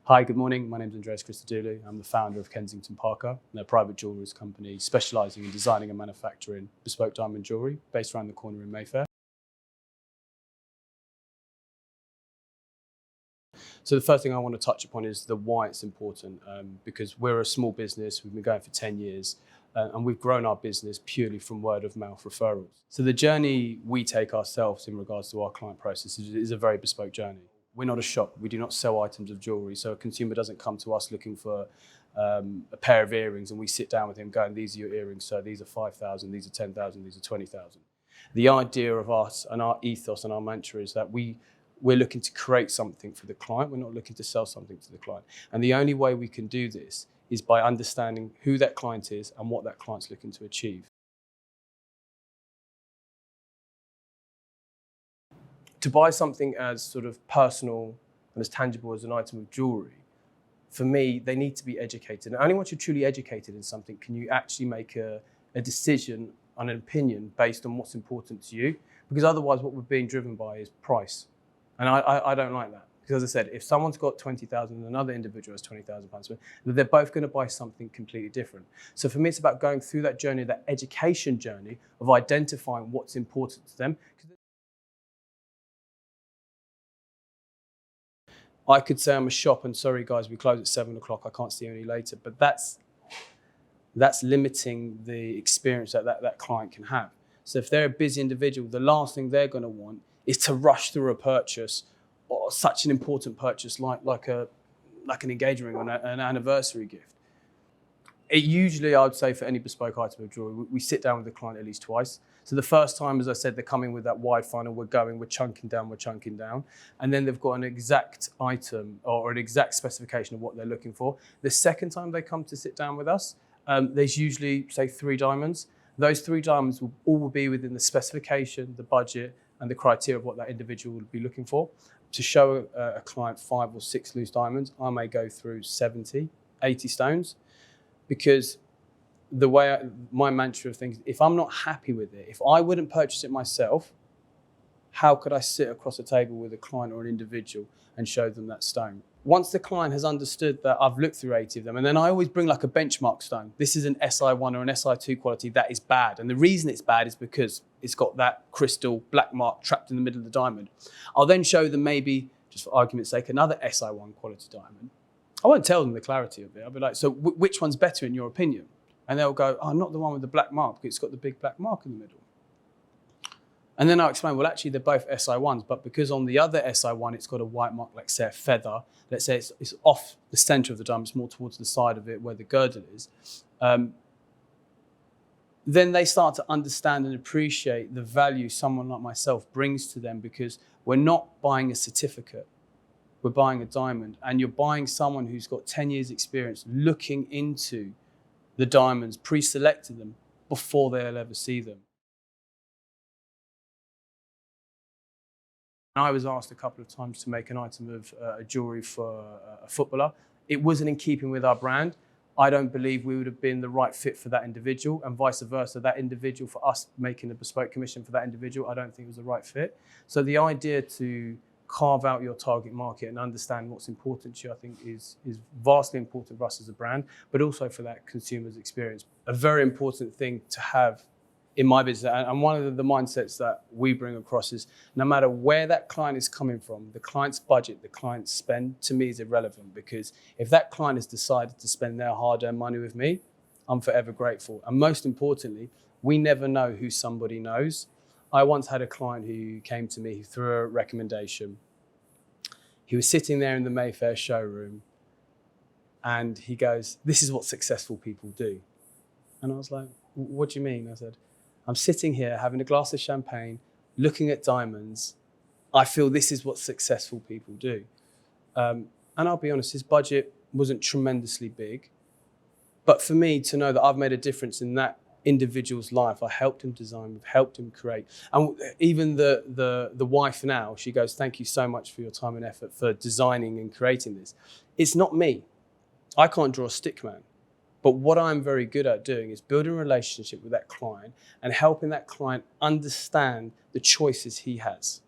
Hi, good morning. My name is Andreas Christodoulou. I'm the founder of Kensington Parker, a private jewellery company specialising in designing and manufacturing bespoke diamond jewellery based around the corner in Mayfair. So the first thing I want to touch upon is the why it's important, because we're a small business. We've been going for 10 years and we've grown our business purely from word of mouth referrals. So the journey we take ourselves in regards to our client process is a very bespoke journey. We're not a shop. We do not sell items of jewellery. So a consumer doesn't come to us looking for a pair of earrings and we sit down with him going, these are your earrings. So these are 5,000, these are 10,000, these are 20,000. The idea of us and our ethos and our mantra is that we're looking to create something for the client. We're not looking to sell something to the client. And the only way we can do this is by understanding who that client is and what that client's looking to achieve. To buy something as sort of personal and as tangible as an item of jewellery, for me, they need to be educated. And only once you're truly educated in something can you actually make a decision on an opinion based on what's important to you. Because otherwise what we're being driven by is price. And I don't like that. Because as I said, if someone's got 20,000 and another individual has £20,000, they're both going to buy something completely different. So for me, it's about going through that journey, that education journey of identifying what's important to them. I could say I'm a shop and sorry guys, we close at 7 o'clock, I can't see you any later. But that's limiting the experience that client can have. So if they're a busy individual, the last thing they're going to want is to rush through a purchase or such an important purchase like an engagement ring or an anniversary gift. It usually, I would say, for any bespoke item of jewellery, we sit down with the client at least twice. So the first time, as I said, they're coming with that wide funnel, we're chunking down. And then they've got an exact item or an exact specification of what they're looking for. The second time they come to sit down with us, there's usually, say, 3 diamonds. Those 3 diamonds will all be within the specification, the budget, and the criteria of what that individual would be looking for. To show a client 5 or 6 loose diamonds, I may go through 70, 80 stones, because the way my mantra of things, if I'm not happy with it, if I wouldn't purchase it myself, how could I sit across a table with a client or an individual and show them that stone? Once the client has understood that I've looked through 80 of them, and then I always bring like a benchmark stone. This is an SI1 or an SI2 quality that is bad. And the reason it's bad is because it's got that crystal black mark trapped in the middle of the diamond. I'll then show them maybe, just for argument's sake, another SI1 quality diamond. I won't tell them the clarity of it. I'll be like, so which one's better in your opinion? And they'll go, oh, not the one with the black mark, it's got the big black mark in the middle. And then I'll explain, well, actually, they're both SI1s, but because on the other SI1, it's got a white mark, like say a feather, let's say it's off the center of the diamond, it's more towards the side of it where the girdle is, then they start to understand and appreciate the value someone like myself brings to them, because we're not buying a certificate, we're buying a diamond, and you're buying someone who's got 10 years experience looking into the diamonds, pre-selecting them before they'll ever see them. I was asked a couple of times to make an item of jewellery for a footballer. It wasn't in keeping with our brand. I don't believe we would have been the right fit for that individual, and vice versa. That individual, for us making a bespoke commission for that individual, I don't think was the right fit. So the idea to carve out your target market and understand what's important to you, I think is vastly important for us as a brand, but also for that consumer's experience. A very important thing to have in my business, and one of the mindsets that we bring across is no matter where that client is coming from, the client's budget, the client's spend, to me is irrelevant, because if that client has decided to spend their hard-earned money with me, I'm forever grateful. And most importantly, we never know who somebody knows. I once had a client who came to me through a recommendation. He was sitting there in the Mayfair showroom and he goes, this is what successful people do. And I was like, what do you mean? I said, I'm sitting here having a glass of champagne, looking at diamonds. I feel this is what successful people do. And I'll be honest, his budget wasn't tremendously big. But for me to know that I've made a difference in that individual's life, I helped him design, we've helped him create. And even the wife now, she goes, thank you so much for your time and effort for designing and creating this. It's not me. I can't draw a stick man. But what I'm very good at doing is building a relationship with that client and helping that client understand the choices he has.